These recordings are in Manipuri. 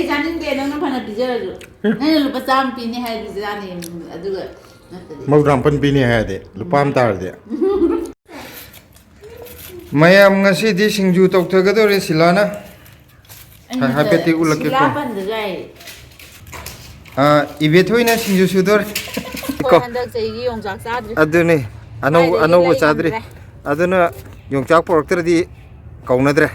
ꯑꯩ ꯆꯥꯅꯤꯡꯗꯦ ꯅꯪꯅ ꯐꯅ ꯄꯤꯖꯔꯁꯨ ꯅꯪꯅ ꯂꯨꯄꯥ 100 ꯄꯤꯅꯤ ꯍꯥꯏꯔꯗꯤ ꯆꯥꯅꯤ ꯑꯗꯨꯒ ꯃꯧꯗ꯭ꯔꯥꯝꯄꯟ ꯄꯤꯅꯤ ꯍꯥꯏꯔꯗꯤ ꯂꯨꯄꯥ ꯑꯃ ꯇꯥꯔꯗꯤ ꯃꯌꯥꯝ ꯉꯁꯤꯗꯤ ꯁꯤꯡꯖꯨ ꯇꯧꯊꯒꯗꯧꯔꯦ ꯁꯤꯂꯥꯅ ꯍꯥꯏꯐꯦꯠꯇꯤ ꯎꯠꯂꯛꯀꯦꯀꯣ ꯏꯕꯦꯊꯣꯏꯅ ꯁꯤꯡꯖꯨ ꯁꯨꯗꯣꯔꯦ ꯍꯣꯏ ꯍꯟꯗꯛ ꯆꯍꯤꯒꯤ ꯌꯣꯡꯆꯥꯛ ꯆꯥꯗ꯭ꯔꯤ ꯑꯗꯨꯅꯤ ꯑꯅꯧꯕ ꯆꯥꯗ꯭ꯔꯤ ꯑꯗꯨꯅ ꯌꯣꯡꯆꯥꯛ ꯄꯣꯔꯛꯇ꯭ꯔꯗꯤ ꯀꯧꯅꯗ꯭ꯔꯦ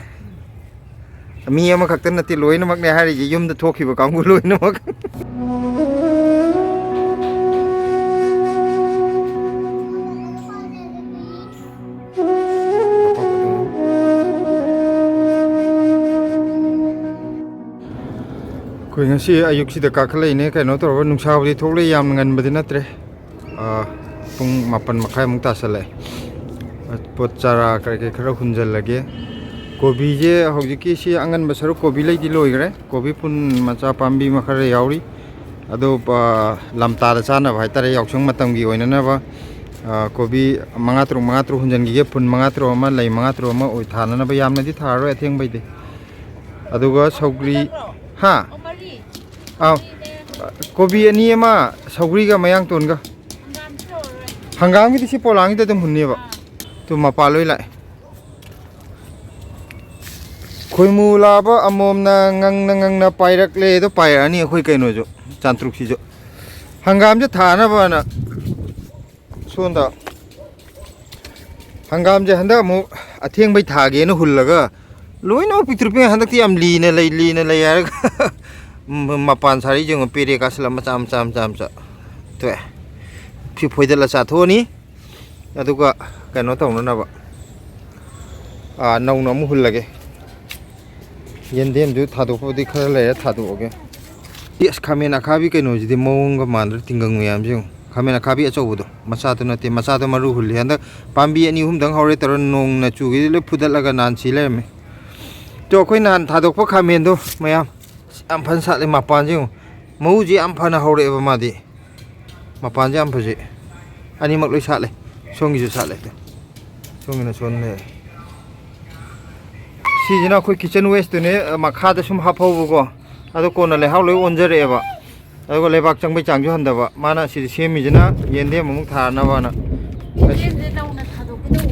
ꯃꯤ ꯑꯃꯈꯛꯇ ꯅꯠꯇꯦ ꯂꯣꯏꯅꯃꯛꯅꯦ ꯍꯥꯏꯔꯤꯁꯦ ꯌꯨꯝꯗ ꯊꯣꯛꯈꯤꯕ ꯀꯥꯡꯕꯨ ꯂꯣꯏꯅꯃꯛ ꯑꯩꯈꯣꯏ ꯉꯁꯤ ꯑꯌꯨꯛꯁꯤꯗ ꯀꯥꯈꯠꯂꯛꯏꯅꯦ ꯀꯩꯅꯣ ꯇꯧꯔꯒ ꯅꯨꯡꯁꯥꯕꯨꯗꯤ ꯊꯣꯛꯂꯛꯏ ꯌꯥꯝꯅ ꯉꯟꯕꯗꯤ ꯅꯠꯇ꯭ꯔꯦ ꯄꯨꯡ 9:30 ꯇꯥꯁꯜꯂꯛꯑꯦ ꯄꯣꯠ ꯆꯥꯔꯥ ꯀꯔꯤ ꯈꯔ ꯍꯨꯟꯖꯜꯂꯒꯦ ꯀꯣꯕꯤꯁꯦ ꯍꯧꯖꯤꯛꯀꯤ ꯁꯤ ꯑꯉꯟꯕ ꯁꯔꯨꯛ ꯀꯣꯕꯤ ꯂꯩꯗꯤ ꯂꯣꯏꯈ꯭ꯔꯦ ꯀꯣꯕꯤ ꯐꯨꯟ ꯃꯆꯥ ꯄꯥꯝꯕꯤ ꯈꯔ ꯌꯥꯎꯔꯤ ꯑꯗꯣ ꯂꯝꯇꯥꯗ ꯆꯥꯅꯕ ꯍꯥꯏꯇꯥꯔꯦ ꯌꯥꯎꯁꯪ ꯃꯇꯝꯒꯤ ꯑꯣꯏꯅꯅꯕ ꯀꯣꯕꯤ 5-6 ꯍꯨꯟꯖꯟꯈꯤꯒꯦ ꯐꯨꯟ 5-6 ꯑꯃ ꯂꯩ 5-6 ꯑꯃ ꯑꯣꯏ ꯊꯥꯅꯅꯕ ꯌꯥꯝꯅꯗꯤ ꯊꯥꯔꯔꯣꯏ ꯑꯊꯦꯡꯕꯩꯗꯤ ꯑꯗꯨꯒ ꯁꯧꯒ꯭ꯔꯤ ꯍꯥ ꯑꯥꯎ ꯀꯣꯕꯤ 2 ꯑꯃ ꯁꯧꯒ꯭ꯔꯤꯒ ꯃꯌꯥꯡꯇꯣꯟꯒ ꯍꯪꯒꯥꯝꯒꯤꯗꯤ ꯁꯤ ꯄꯣꯂꯥꯡꯒꯤꯗ ꯑꯗꯨꯝ ꯍꯨꯟꯅꯦꯕ ꯇꯨ ꯃꯄꯥ ꯂꯣꯏ ꯂꯥꯛꯑꯦ ꯈꯣꯏꯃꯨ ꯂꯥꯕ ꯑꯃꯣꯝꯅ ꯉꯪꯅ ꯄꯥꯏꯔꯛꯂꯦ ꯑꯗꯣ ꯄꯥꯏꯔꯛꯑꯅꯤ ꯑꯩꯈꯣꯏ ꯀꯩꯅꯣꯁꯨ ꯆꯥꯟꯇ꯭ꯔꯨꯛꯁꯤꯁꯨ ꯍꯪꯒꯥꯝꯁꯦ ꯊꯥꯅꯕꯅ ꯁꯣꯟꯗ ꯍꯪꯒꯥꯝꯁꯦ ꯍꯟꯗꯛ ꯑꯃꯨꯛ ꯑꯊꯦꯡꯕꯩ ꯊꯥꯒꯦꯅ ꯍꯨꯜꯂꯒ ꯂꯣꯏꯅꯃꯛ ꯄꯤꯛꯇ꯭ꯔꯨ ꯄꯤꯛꯅ ꯍꯟꯗꯛꯇꯤ ꯌꯥꯝ ꯂꯤꯅ ꯂꯩ ꯍꯥꯏꯔꯒ ꯃꯄꯥꯟ ꯁꯥꯔꯤ ꯌꯦꯡꯉꯣ ꯄꯦꯔꯦ ꯀꯥꯁꯤꯜꯂ ꯃꯆꯥ ꯇꯣꯛꯑꯦ ꯐꯣꯏꯗꯠꯂ ꯆꯥꯊꯣꯛꯑꯅꯤ ꯑꯗꯨꯒ ꯀꯩꯅꯣ ꯇꯧꯅꯅꯕ ꯅꯧꯅ ꯑꯃꯨꯛ ꯍꯨꯜꯂꯒꯦ ꯌꯦꯟꯗꯦꯝꯁꯨ ꯊꯥꯗꯣꯛꯄꯕꯨꯗꯤ ꯈꯔ ꯂꯩꯔ ꯊꯥꯗꯣꯛꯑꯒꯦ ꯑꯁ ꯈꯥꯃꯦꯟ ꯑꯈꯥꯕꯤ ꯀꯩꯅꯣꯁꯤꯗꯤ ꯃꯑꯣꯡꯒ ꯃꯥꯟꯗ꯭ꯔꯦ ꯇꯤꯡꯒꯪ ꯃꯌꯥꯝꯁꯦ ꯌꯦꯡꯉꯣ ꯈꯥꯃꯦꯟ ꯑꯈꯥꯕꯤ ꯑꯆꯧꯕꯗꯣ ꯃꯆꯥꯗꯣ ꯅꯠꯇꯦ ꯃꯆꯥꯗꯣ ꯃꯔꯨ ꯍꯨꯜꯂꯤ ꯍꯟꯗꯛ ꯄꯥꯝꯕꯤ 2-3ꯗꯪ ꯍꯧꯔꯦ ꯇꯧꯔ ꯅꯣꯡꯅ ꯆꯨꯈꯤꯗꯤ ꯂꯣꯏ ꯐꯨꯗꯠꯂꯒ ꯅꯥꯟꯁꯤ ꯂꯩꯔꯝꯃꯦ ꯇꯣ ꯑꯩꯈꯣꯏ ꯅꯍꯥꯟ ꯊꯥꯗꯣꯛꯄ ꯈꯥꯃꯦꯟꯗꯣ ꯃꯌꯥꯝ ꯌꯥꯝ ꯐꯅ ꯁꯥꯠꯂꯦ ꯃꯄꯥꯟꯁꯦ ꯌꯦꯡꯉꯣ ꯃꯎꯁꯦ ꯌꯥꯝ ꯐꯅ ꯍꯧꯔꯛꯑꯦꯕ ꯃꯥꯗꯤ ꯃꯄꯥꯟꯁꯦ ꯌꯥꯝ ꯐꯖꯩ ꯑꯅꯤꯃꯛ ꯂꯣꯏ ꯁꯥꯠꯂꯦ ꯁꯣꯝꯒꯤꯁꯨ ꯁꯥꯠꯂꯦ ꯁꯣꯝꯒꯤꯅ ꯁꯣꯟꯅꯦ ꯁꯤꯁꯤꯅ ꯑꯩꯈꯣꯏ ꯀꯤꯠꯆꯟ ꯋꯦꯁꯇꯨꯅꯦ ꯃꯈꯥꯗ ꯁꯨꯝ ꯍꯥꯞꯐꯧꯕꯀꯣ ꯑꯗꯣ ꯀꯣꯟꯅ ꯂꯩꯍꯥꯎ ꯂꯣꯏ ꯑꯣꯟꯖꯔꯛꯑꯦꯕ ꯑꯗꯨꯒ ꯂꯩꯕꯥꯛ ꯆꯪꯕꯩ ꯆꯥꯡꯁꯨ ꯍꯟꯊꯕ ꯃꯥꯅ ꯁꯤꯗ ꯁꯦꯝꯃꯤꯁꯤꯅ ꯌꯦꯟꯗꯦꯝ ꯑꯃꯨꯛ ꯊꯥꯅꯕꯅ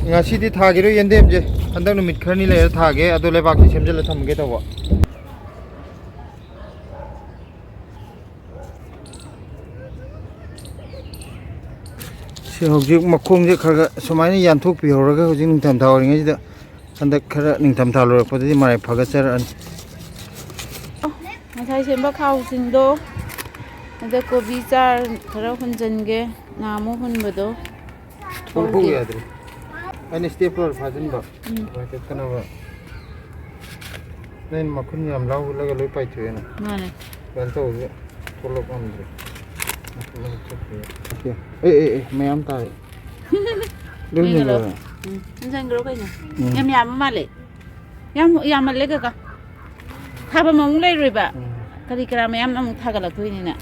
ꯉꯁꯤꯗꯤ ꯊꯥꯈꯤꯔꯣꯏ ꯌꯦꯟꯗꯦꯝꯁꯦ ꯍꯟꯗꯛ ꯅꯨꯃꯤꯠ ꯈꯔꯅꯤ ꯂꯩꯔ ꯊꯥꯒꯦ ꯑꯗꯣ ꯂꯩꯕꯥꯛꯁꯦ ꯁꯦꯝꯖꯤꯜꯂ ꯊꯝꯒꯦ ꯇꯧꯕ ꯁꯤ ꯍꯧꯖꯤꯛ ꯃꯈꯣꯡꯁꯦ ꯈꯔ ꯁꯨꯃꯥꯏꯅ ꯌꯥꯟꯊꯣꯛꯄꯤꯍꯧꯔꯒ ꯍꯧꯖꯤꯛ ꯅꯤꯡꯊꯝꯊꯥ ꯑꯣꯏꯔꯤꯉꯩꯁꯤꯗ ꯍꯟꯗꯛ ꯈꯔ ꯅꯤꯡꯊꯝꯊꯥ ꯂꯣꯏꯔꯛꯄꯗꯗꯤ ꯃꯔꯥꯏ ꯐꯒꯠꯆꯔꯛꯑꯅꯤ ꯉꯁꯥꯏ ꯁꯦꯝꯕ ꯈꯥꯎꯁꯤꯡꯗꯣ ꯍꯟꯗꯛ ꯀꯣꯕꯤ ꯆꯥꯔ ꯈꯔ ꯍꯨꯟꯖꯟꯒꯦ ꯅꯍꯥꯟꯃꯨꯛ ꯍꯨꯟꯕꯗꯣ ꯍꯧ ꯌꯥꯗ꯭ꯔꯦ ꯑꯩꯅ ꯁ꯭ꯇꯦꯞꯂꯔ ꯐꯥꯖꯤꯟꯕ ꯆꯠꯇꯅꯕ ꯅꯩꯅ ꯃꯈꯨꯟ ꯌꯥꯝ ꯂꯥꯎꯍꯜꯂꯒ ꯂꯣꯏ ꯄꯥꯏꯊꯣꯛꯑꯦꯅ ꯃꯥꯅꯦ ꯀꯩꯅꯣ ꯇꯧꯕꯁꯦ ꯊꯣꯛꯂꯛꯄ ꯉꯝꯗ꯭ꯔꯦ ꯑꯦ ꯃꯌꯥꯝ ꯇꯥꯔꯦ ꯍꯨꯟꯖꯟꯈ꯭ꯔꯣ ꯀꯩꯅꯣ ꯌꯥꯝ ꯌꯥꯝꯕ ꯃꯥꯜꯂꯦ ꯌꯥꯝꯃꯜꯂꯦ ꯀꯀꯥ ꯊꯥꯕꯝ ꯑꯃꯨꯛ ꯂꯩꯔꯣꯏꯕ ꯀꯔꯤ ꯀꯔꯥ ꯃꯌꯥꯝ ꯑꯃꯨꯛ ꯊꯥꯒꯠꯂꯛꯇꯣꯏꯅꯤꯅ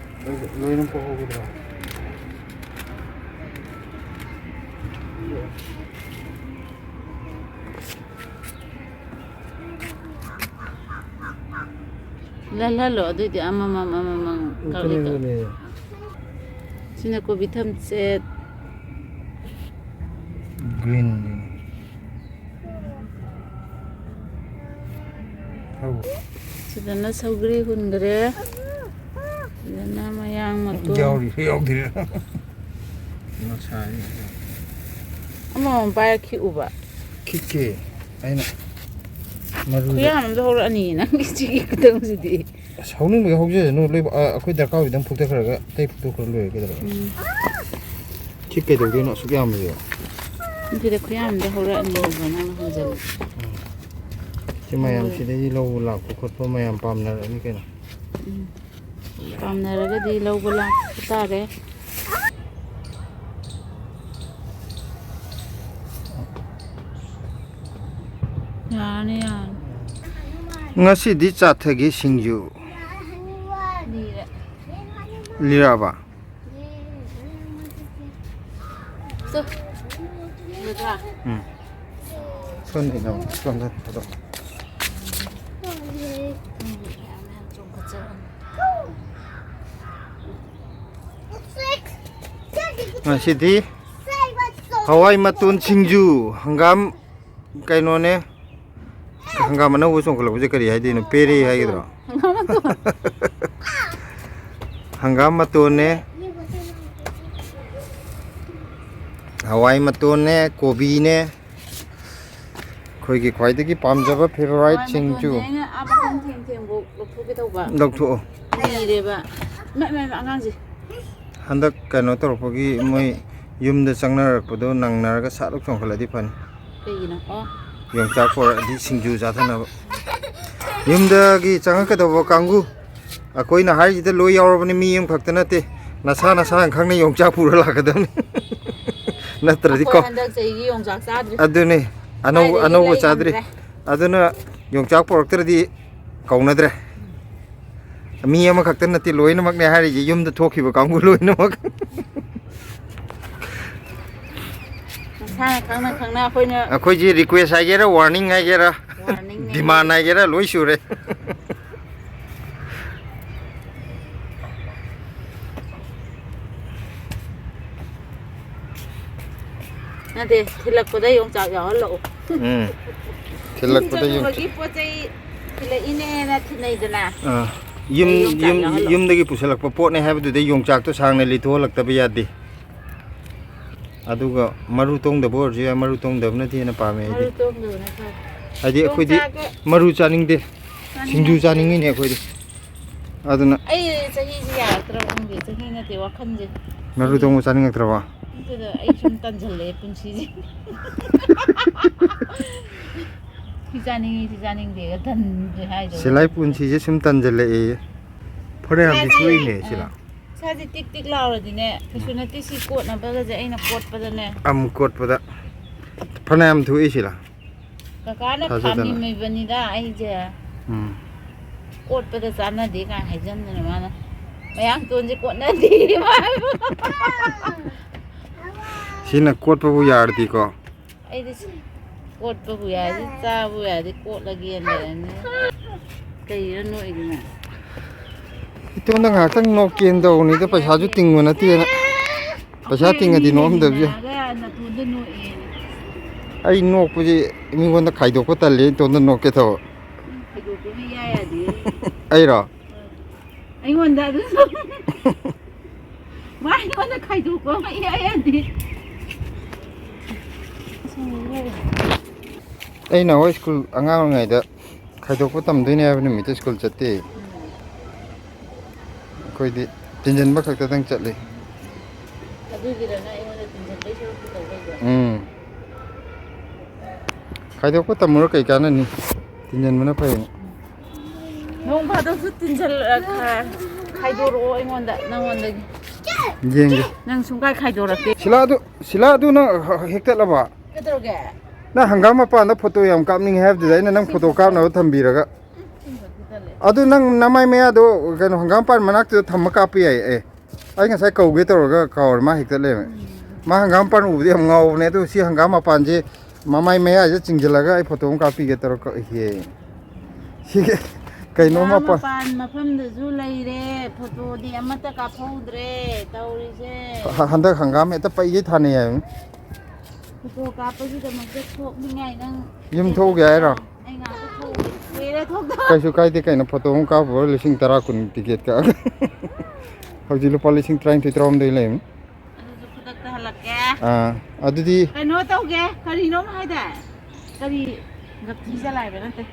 ꯂꯣꯏꯅ ꯄꯣꯛꯍꯧꯒꯗ꯭ꯔꯥ ꯂꯜꯍꯜꯂꯣ ꯑꯗꯨꯏꯗꯤ ꯑꯃꯃꯝ ꯁꯤꯅ ꯀꯣꯕꯤ ꯊꯝꯆꯦꯠ ꯒ꯭ꯔꯤꯟ ꯁꯤꯗꯅ ꯁꯧꯒ꯭ꯔꯤ ꯍꯨꯟꯈ꯭ꯔꯦ ꯁꯤꯗꯅ ꯃꯌꯥꯡ ꯃꯇꯣꯟ ꯌꯥꯎꯗ꯭ꯔꯤ ꯑꯃꯃꯝ ꯄꯥꯏꯔ ꯈꯤꯛꯎꯕ ꯈꯤꯛꯀꯦ ꯑꯩꯅ ꯈꯨꯌꯥꯝ ꯑꯃꯗ ꯍꯧꯔꯛꯑꯅꯤ ꯅꯪꯒꯤ ꯁꯤꯒꯤ ꯈꯨꯇꯪꯁꯤꯗꯤ ꯍꯧꯅꯤꯡꯕꯒꯤ ꯍꯧꯖꯁꯅꯨ ꯑꯩꯈꯣꯏ ꯗꯔꯀꯥꯔ ꯑꯣꯏꯗꯪ ꯐꯨꯛꯇꯈ꯭ꯔꯒ ꯑꯇꯩ ꯐꯨꯛꯇꯣꯛꯈ꯭ꯔ ꯂꯣꯏꯔꯦ ꯀꯩꯗꯧꯔꯒꯦ ꯈꯤꯛ ꯀꯩꯗꯧꯗꯣꯏꯅꯣ ꯑꯁꯨꯛ ꯌꯥꯝꯕꯁꯦ ꯁꯤꯗ ꯈꯨꯌꯥꯝ ꯑꯃꯗ ꯍꯧꯔꯛꯑꯅꯤ ꯍꯥꯏꯕ ꯅꯪꯅ ꯍꯨꯟꯖꯜꯂꯨ ꯁꯤ ꯃꯌꯥꯝ ꯁꯤꯗꯒꯤ ꯂꯧꯕ ꯂꯥꯛꯄ ꯈꯣꯠꯄ ꯃꯌꯥꯝ ꯄꯥꯝꯅꯔꯛꯑꯅꯤ ꯀꯩꯅꯣ ꯄꯥꯝꯅꯔꯒꯗꯤ ꯂꯧꯕ ꯂꯥꯛꯄ ꯇꯥꯔꯦ ꯌꯥꯔꯅꯤ ꯉꯁꯤꯗꯤ ꯆꯥꯊꯒꯦ ꯁꯤꯡꯖꯨ ꯂꯤꯔꯛꯑꯕ ꯁꯣꯟꯗ Sidi Hawaii matun singju hangam kainone hangam mana usung kalau bisa kari hai no peri hai gitu hangam matune Hawaii matune kobi ne koi ki khoi de ki pam jaba favorite singju lok thu handak kaino tor pagi moi yumda changnar podo nangnar ga saluk chong khala di pan yong cha por di singju ja thana yumda gi chang ka do kangu a koi na hai de loi yaw bani mi yum khakta na te na sa khang ne yong cha pura la ka dam na tra di ko adune ano chadri aduna yong cha por tra di kauna dre mi ama khakta na te loi na mak ne hari yum da thokhi ba kangu loi na mak Aku ji request aja ra warning aja ra demand aja ra loi sure Nanti tilak pada yung cak ya lo. Tilak pada yung. Lagi potchei tilak ini na tinai dana. Yum dagi pusalak pot ne hai badu de yung cak to sang ne litho lak tabi yadi. Aduga maru tong da bor ji maru tong da na thi na pa me Maru tong da na ka. Adi khoi di maru chaning de singju chaning ne khoi di aduna Ai chahi ji ya tra ong bi chahi na te wakhan ji. maru tong chaning ak trawa Itu da ai sum tan jale punchi ji. Janing de ga tan ji hai do. silai punchi je sum tan jale e phore am di sui ne sila Saji tik lau la di ne. Kasu na ti si kot na ba ga ai na kot pa da ne. am kot pada phane am thu e sila Kakak na kami may banida ay je. Kot pa da sana di ka hai jan na mana. Mayang tun ji kot na di ma. sina kot pa bu yar di ko Ai di kot pa bu ya di cha bu ya di kot lagi ne. Kai no igna. itu na nga tang no ken do ni da paisa ju ting na ti na paisa ting adi nom da ji Ga na tu de no e. ai no pu ji mi gon da khai do ko ta le to na no ke tho Kai do ko mi ya ya di. ai ro Ai ngon da du. Mai ngon da kai do ko mi ya ya di. ai na high school angang ngai da khai do ko tam doi ne ba ni mi school chatte koi di tinjan ba khak ta tang chat le Adu gi da na ai ngon da tin jan dai so ko da ga. khai do ko tam mur kai ka na ni tinjan mana pai Nong ba do su tin jal khai do ro ai ngon da na ngon da gi. jeng ge Nang sungkai khai do ra te. sila du na hekta la ba Kedor ge. na hangam pa na photo yam kapning have design nang photo kap na thambira ga adu nang namai me ado kano hangam pan manak to thamma kapi ai nga sai kau ge to ga kaur ma hekta le ma hangam pan u de ngau ne to si hangam pan je mamai me a je chingjala ga ai photo kapi ge to ka he si kai no ma pa mafam da zu lai re photo di amata ka phodre tauri se handa hangam eta pai ge thane ya photo ka pa ji da mak de thok ni ngai nang yum tho ge ai ro ai nga to thok we re thok da kai su kai de kai na photo ka bo lising tara kun ticket ka hauji lu lising train ti trom de le adu zu photak ta halak ke adu di kai no tau ge kari no mai da kari gap thi ja lai ba na te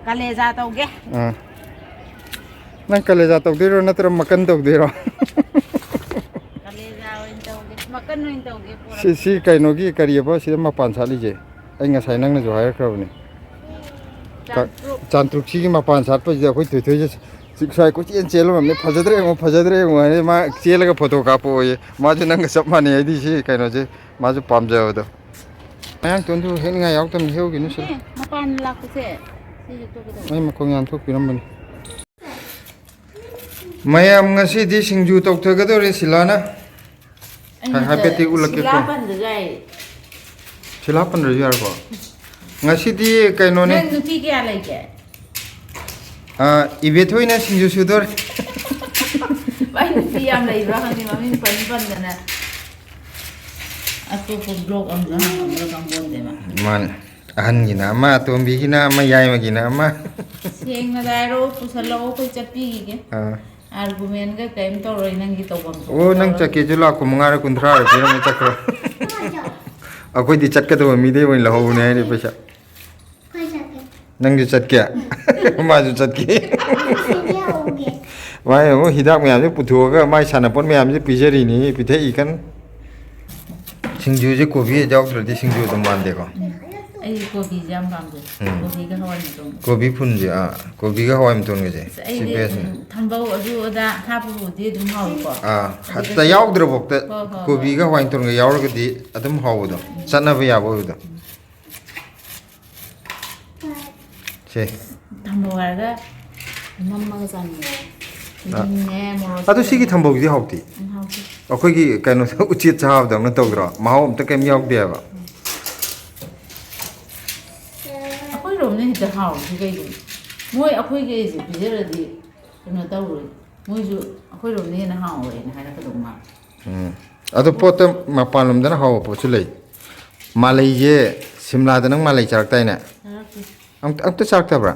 kale ja tau ge nang kale ja tau de ro na tra makan tau de ro kale ja win tau ge makan no in tau ge pora si kai no gi kari ba si ma pan sali je ai nga sai nang na jo hai kra ni chantruk si gi ma pan sat pa je khoi thoi thoi je sik sai ko chen chelo me phajadre mo ne ma chela ga photo ka po ye ma ju nang sap ma ne ai di si kai no je ma ju pam ja do ayang ton du hen nga yaw tam heu gi nu si mapan lak se si to ke ai ma khong yan thok pi ram ban mayam nga si di singju tok thga do re silana hai peti ulak ke ko silapan de gai silapan re yar ko nga si di kai no ne nang nuti ke alai ke 이베토이나 신주 수돌. 많이 비암 레이브라 하니 마민 번번나. Aku blog ang bonde ma. Man, gina ama, tombi gina ama, yai ma gina ama. Siang na daro pusalo ko chapi ge. Argument ga kaim to roi nang gito bang. Oh, nang chake jula ko mangara kuntra ra pero me chakro. Ako di chat ka to mi de win la ho ne ni pesa. Nang di chat kya. Ma ju chat ki. Wai oh hidak me am ji putu ga mai sana pon me am ji pijeri ni pithe I kan. Singju ji kobi jaw thra di singju to man de ko. Ai kobi jam bang de. Kobi ga hawai to. Kobi phun ji kobi ga hawai mton ge je. Ai thambau adu da thapu de dum haw ko. Hatta yaw dro bok ta kobi ga hawai mton ge yaw ga di adum haw do. Sanna ba ya bo do. Che. Thambau ga mamma ga san. Adu sigi thambau gi hawti. Akhoi kano uchit chahab dang na togro mahom ta kem yok de ba akhoi rom ne da haw gi ge moi akhoi ge ji bijera di no taw moi ju akhoi rom ne na haw we na ha ka dong ma adu pot mapanum da na haw po chu lei malai je simla da nang malai charak tai na am ta charak ta bra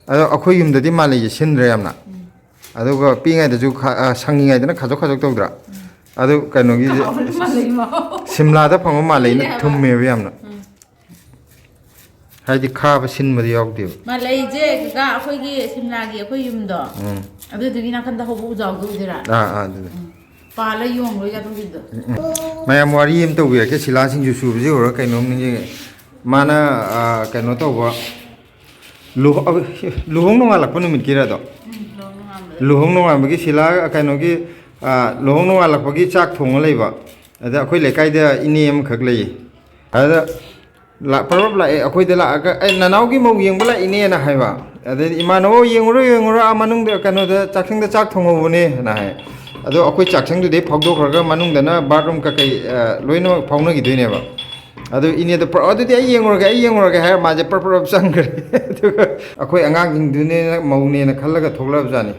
adu akhoi yum da di malai je sin re amna adu ga pi ngai da ju sangi ngai da na khajok khajok togdra adu kano gi simla da phang ma lei na thum me yam na hai di kha ba sin ma di yok di ma lei je ga akhoi gi simla gi akhoi yum do adu du gi na kan da ho bu jaw du dira du pa la yong lo ya du di do mayam wari em to wi ke sila sing ju su ji ro kai nom ni mana kano to ba luhong no ngalak panu mit kira do luhong no ngal gi sila kano gi lohong no alak pagi chak thong leiba ada akhoi lekai da inem khak lei ada la parab la akhoi da la ga nanau gi mo yeng bala ine na haiba ada imano yeng ro amanung da kano da chaksang da chak thong ho ne na hai ado akhoi chaksang du de phagdo khraga manung da na bathroom ka kai loino phawna gi doine ba ado ine da ado de yeng ro ga ha ma je par sang kare akhoi angang jing du ne mau ne na khallaga thoklab jani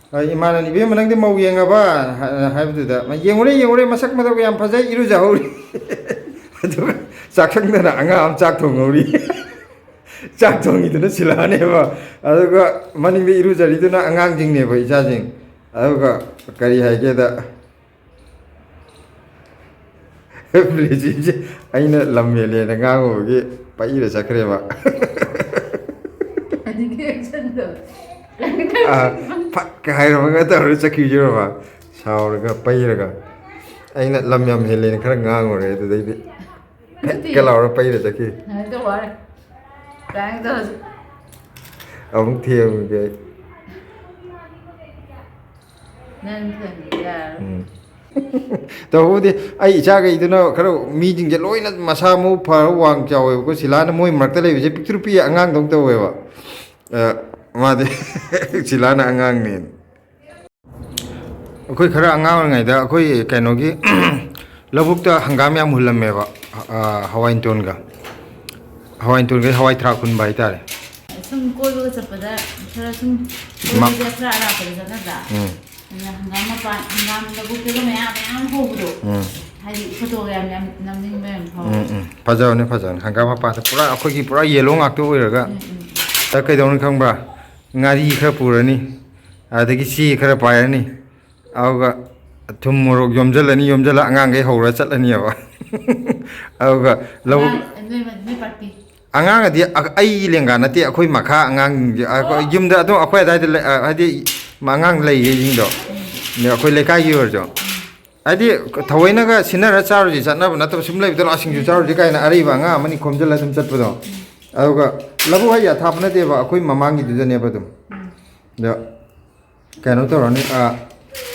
imana ni be manang de mau yenga ba haibu da ma yengure masak ma yam phajai iru jahuri chaksang da anga am chak thong ngori chak thong I da sila ne ba aduga maning be iru jari da angang jing ne ba ija jing aduga kari hai ke da please aina lamme le na nga go ge pa ira chakre ba ani ke chan do Pak hai ro ga ta ro chaki jo ba sao ro ga pai ro ga ai na lam yam hele ne khara nga ngo re de de ka la ro pai ro chaki ha do wa cái đó ông thiêu vậy nên thường là tao đi ai cha cái itu nó cái đó mi jing je loi na masa mu phar wang chao ko sila na moi mak ta le je picture pi angang dong tao wa ma de sila na angang ni khoi khara angang ngai da khoi kaino gi labuk ta hangam yam hulam me ba hawain ton ga hawai thra khun bai ta re sum ko lu cha pada thara sum ko lu thra ra pa da da na hangam ma pa hangam labuk ke me am ho bu do hai photo yam nam ning me ho phajau ne hangam ma pa pura khoi gi pura yellow ngak tu oi ga ta kai dong khang ba ngari khara purani adagi si khara pairani auga thum morok yomjala angang ge hora chatlani ba auga law angang adi ai lenga nati akhoi makha angang yumda ado akhoi dai adi mangang lei ge jing do ne akhoi lekai gi orjo adi thawaina ga sinara charu ji chatna na to simlai do asing ju charu ji kai na ari ba nga mani khomjala dum chatpado auga labu haya thapna de ba akhoi mamangi du ne ba dum da kano to rani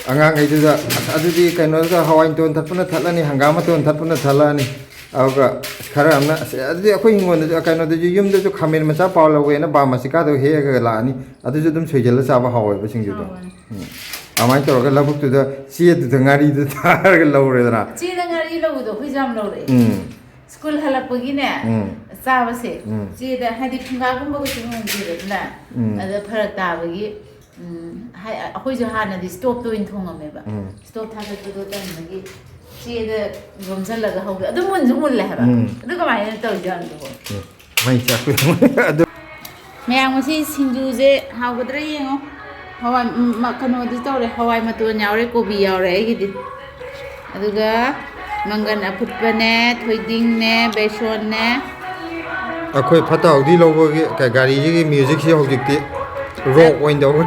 angang ai da adudi kano da hawai ton thapna thalani hangama ton thapna thalani auga khara amna adudi akhoi ngon da kano da yum da khamen macha pawla we na ba masika do he ga la ani adu dum soijala cha ba hawai ba sing ju do amai to ga labuk tu da si du ngari du thar ga law re da chi da ngari law do khoi jam law re 스쿨 할락보기네 싸버세 지에다 하디 풍가군보고 지금 지르나 아다 파락다버기 아호이저 하나디 스톱도 인통하메바 스톱 타서도 때문에 지에다 롬살라가 하고 아도 뭔지 몰라 해봐 그거 많이 떠오지 않고 많이 잡고 ꯃꯌꯥꯝ ꯉꯁꯤ ꯁꯤꯡꯖꯨꯁꯦ ꯍꯥꯎꯒꯗ꯭ꯔꯥ ꯌꯦꯡꯉꯣ ꯍꯋꯥꯏ ꯀꯩꯅꯣꯗꯤ ꯇꯧꯔꯦ ꯍꯋꯥꯏ ꯃꯇꯣꯟ ꯌꯥꯎꯔꯦ ꯀꯣꯕꯤ ꯌꯥꯎꯔꯦ ꯑꯩꯒꯤꯗꯤ ꯑꯗꯨꯒ ꯃꯪꯒꯟ ꯑꯐꯨꯠꯄꯅꯦ ꯊꯣꯏꯗꯤꯡꯅꯦ ꯕꯦꯁꯣꯟꯅꯦ ꯑꯩꯈꯣꯏ ꯐꯠꯇ ꯍꯥꯎꯊꯤ ꯂꯧꯕꯒꯤ ꯒꯥꯔꯤꯁꯤꯒꯤ ꯃ꯭ꯌꯨꯖꯤꯛꯁꯤ ꯍꯧꯖꯤꯛꯇꯤ ꯔꯣꯛ ꯑꯣꯏꯅ ꯇꯧꯔꯦ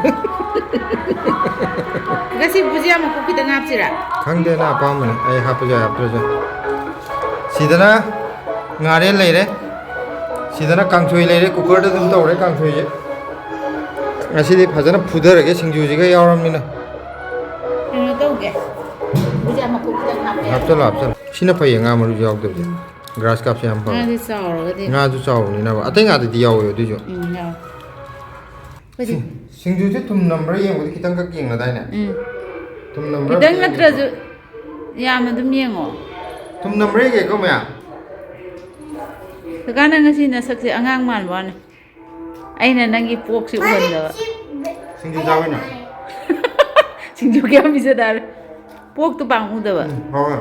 ꯉꯁꯤ ꯕꯨꯖꯤꯌꯥ ꯃꯀꯨꯞ ꯈꯤꯇꯪ ꯍꯥꯞꯁꯤꯔꯥ ꯈꯪꯗꯦ ꯅꯪ ꯑꯄꯥꯝꯕꯅꯦ ꯑꯩ ꯍꯥꯞꯄꯁꯨ ꯌꯥꯏ ꯍꯥꯞꯇ꯭ꯔꯁꯨ ꯁꯤꯗꯅ ꯉꯥꯔꯦꯟ ꯂꯩꯔꯦ ꯁꯤꯗꯅ ꯀꯥꯡꯁꯣꯏ ꯂꯩꯔꯦ ꯀꯨꯀꯔꯗ ꯑꯗꯨꯝ ꯇꯧꯔꯦ ꯀꯥꯡꯁꯣꯏꯁꯦ ꯉꯁꯤꯗꯤ ꯐꯖꯅ ꯐꯨꯊꯔꯒꯦ ꯁꯤꯡꯖꯨꯁꯤꯒ ꯌꯥꯎꯔꯕꯅꯤꯅ ꯀꯩꯅꯣ ꯇꯧꯒꯦ ꯕꯨꯖꯤꯌꯥ ꯃꯀꯨꯞ ꯈꯤꯇꯪ ꯍꯥꯞꯄꯦ ꯍꯥꯞꯆꯜꯂꯣ ꯍꯥꯞꯆꯜꯂꯣ ꯁꯤꯅ ꯐꯩꯌꯦ ꯉꯥ ꯃꯔꯨꯁꯨ ꯌꯥꯎꯗꯕꯁꯦ ꯒ꯭ꯔꯥꯁ ꯀꯥꯞꯁꯦ ꯌꯥꯝ ꯐꯕ ꯉꯥꯗꯤ ꯆꯥꯎꯔꯒꯗꯤ ꯉꯥꯁꯨ ꯆꯥꯎꯕꯅꯤꯅꯕ ꯑꯇꯩ ꯉꯥꯗꯗꯤ ꯌꯥꯎꯋꯦ ꯑꯗꯨꯏꯁꯨ ꯌꯥꯎꯋꯦ ꯁꯤꯡꯖꯨꯁꯦ ꯊꯨꯝ ꯅꯝꯕ꯭ꯔꯥ ꯌꯦꯡꯕꯗꯤ ꯈꯤꯇꯪꯈꯛ ꯌꯦꯡꯅꯗꯥꯏꯅꯦ ꯊꯨꯝ ꯅꯝꯕ꯭ꯔꯥ ꯈꯤꯇꯪ ꯅꯠꯇ꯭ꯔꯁꯨ ꯌꯥꯝꯅ ꯑꯗꯨꯝ ꯌꯦꯡꯉꯣ ꯊꯨꯝ ꯅꯝꯕ꯭ꯔꯥ ꯌꯦꯡꯒꯦꯀꯣ ꯃꯌꯥꯝ ꯀꯀꯥ ꯅꯪ ꯉꯁꯤ ꯅꯁꯛꯁꯦ ꯑꯉꯥꯡ ꯃꯥꯟꯕ ꯋꯥꯅꯤ ꯑꯩꯅ ꯅꯪꯒꯤ ꯄꯣꯛꯁꯤ ꯎꯍꯟꯗꯕ ꯁꯤꯡꯖꯨ ꯆꯥꯕꯩꯅ ꯁꯤꯡꯖꯨ ꯀꯌꯥꯝ ꯄꯤꯖꯗꯥꯔꯦ ꯄꯣꯛꯇꯣ ꯄꯥꯡꯉꯨꯗꯕ ꯍꯥꯎꯋꯦ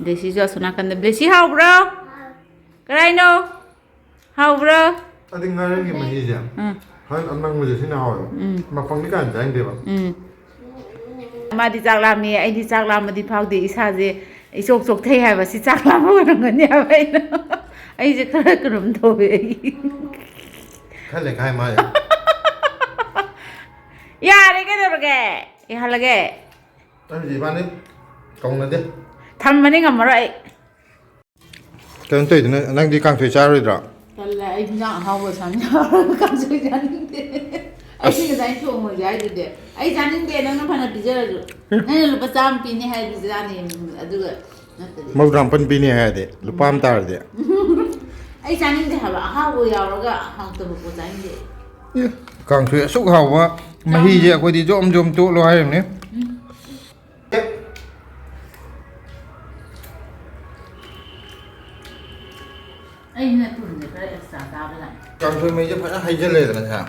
ꯕ꯭ꯂꯦꯁꯤꯁꯨ ꯑꯁꯣꯝ ꯅꯥꯀꯟꯗ ꯕ꯭ꯂꯦꯁꯤ ꯍꯥꯎꯕ꯭ꯔꯣ ꯀꯔꯥꯏꯅꯣ ꯍꯥꯎꯕ꯭ꯔꯣ ꯑꯗꯨ ꯉꯥꯔꯦꯟꯒꯤ ꯃꯍꯤꯁꯦ ꯍꯣꯏ ꯑꯅꯪꯕꯁꯦ ꯁꯤꯅ ꯍꯥꯎꯋꯦꯕ ꯃꯄꯪꯗꯤ ꯀꯥꯟ ꯆꯥꯅꯤꯡꯗꯦꯕ ꯃꯥꯗꯤ ꯆꯥꯛ ꯂꯥꯝꯃꯦ ꯑꯩꯗꯤ ꯆꯥꯛ ꯂꯥꯝꯃꯗꯤ ꯐꯥꯎꯗꯦ ꯏꯁꯥꯁꯦ ꯏꯆꯣꯛ ꯆꯣꯛꯊꯩ ꯍꯥꯏꯕ ꯁꯤ ꯆꯥꯛ ꯂꯥꯝꯕ ꯑꯣꯏꯔꯝꯒꯅꯤ ꯍꯥꯏꯕ ꯑꯩꯅ ꯑꯩꯁꯦ ꯈꯔ ꯀꯩꯅꯣꯝ ꯇꯧꯋꯦ ꯑꯩ ꯈꯔ ꯂꯩꯈꯥꯏ ꯃꯥꯜꯂꯦ ꯌꯥꯔꯦ ꯀꯩꯗꯧꯔꯒꯦ ꯏꯍꯜꯂꯒꯦ ꯑꯩ ꯏꯕꯥꯅꯤ ꯀꯧꯅꯗꯦ ꯊꯝꯕꯅꯤ ꯉꯝꯃꯔꯣꯏ ꯑꯩ ꯀꯩꯅꯣ ꯇꯧꯔꯤꯗꯨꯅ ꯅꯪꯗꯤ ꯀꯥꯡꯁꯣꯏ ꯆꯥꯔꯣꯏꯗ꯭ꯔꯣ ꯇꯜꯂꯦ ꯑꯩ ꯏꯟꯖꯥꯡ ꯑꯍꯥꯎꯕ ꯀꯥꯡꯁꯣꯏ ꯆꯥꯅꯤꯡꯗꯦ ꯑꯩꯗꯤ ꯉꯁꯥꯏ ꯊꯣꯡꯉꯣꯏꯁꯦ ꯍꯥꯏꯗꯨꯗꯤ ꯑꯩ ꯆꯥꯅꯤꯡꯗꯦ ꯅꯪꯅ ꯐꯅ ꯄꯤꯖꯔꯁꯨ ꯅꯪꯅ ꯂꯨꯄꯥ 100 ꯄꯤꯅꯤ ꯍꯥꯏꯔꯗꯤ ꯆꯥꯅꯤ ꯑꯗꯨꯒ ꯅꯠꯇꯗꯤ 50 ꯄꯤꯅꯤ ꯍꯥꯏꯔꯗꯤ ꯂꯨꯄꯥ ꯑꯃ ꯇꯥꯔꯗꯤ ꯑꯩ ꯆꯥꯅꯤꯡꯗꯦ ꯍꯥꯏꯕ ꯑꯍꯥꯎꯕ ꯌꯥꯎꯔꯒ ꯍꯥꯎꯇꯕ ꯄꯣꯠ ꯆꯥꯅꯤꯡꯗꯦ ꯀꯥꯡꯁꯣꯏ ꯑꯁꯨꯛ ꯍꯥꯎꯕ ꯃꯍꯤꯁꯦ ꯑꯩꯈꯣꯏꯗꯤ ꯖꯣꯝ ꯖꯣꯝ ꯇꯣꯠꯂꯣ ꯍꯥꯏꯔꯤꯕꯅꯤ ꯑꯩꯅ ꯊꯨꯝꯁꯦ ꯈꯔ ꯑꯦꯛꯁꯇ꯭ꯔꯥ ꯆꯥꯕꯗ ꯀꯥꯡꯁꯣꯏ ꯃꯍꯤꯁꯦ ꯐꯖꯅ ꯍꯩꯖꯤꯜꯂꯦꯗꯅ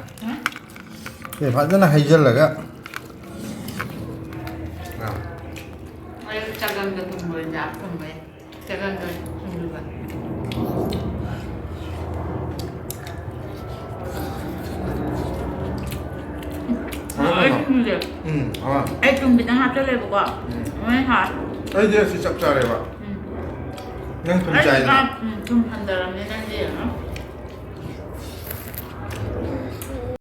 ꯁꯦ ꯐꯖꯅ ꯍꯩꯖꯤꯜꯂꯒ ꯑꯩ ꯆꯒꯪꯒ ꯊꯨꯝꯕꯣꯏꯅ ꯊꯨꯝꯕꯩ ꯆꯒꯪꯒ ꯊꯨꯝꯕ ꯑꯩ ꯊꯨꯝ ꯈꯤꯇꯪ ꯍꯥꯞꯆꯜꯂꯦꯕꯀꯣ ꯑꯩꯗꯤ ꯑꯁꯤ ꯆꯞ ꯆꯥꯔꯦꯕ ꯅꯪ ꯊꯨꯝ ꯆꯥꯏꯗꯅ ꯊꯨꯝ ꯍꯟꯊꯔꯝꯅꯤ ꯅꯪꯗꯤ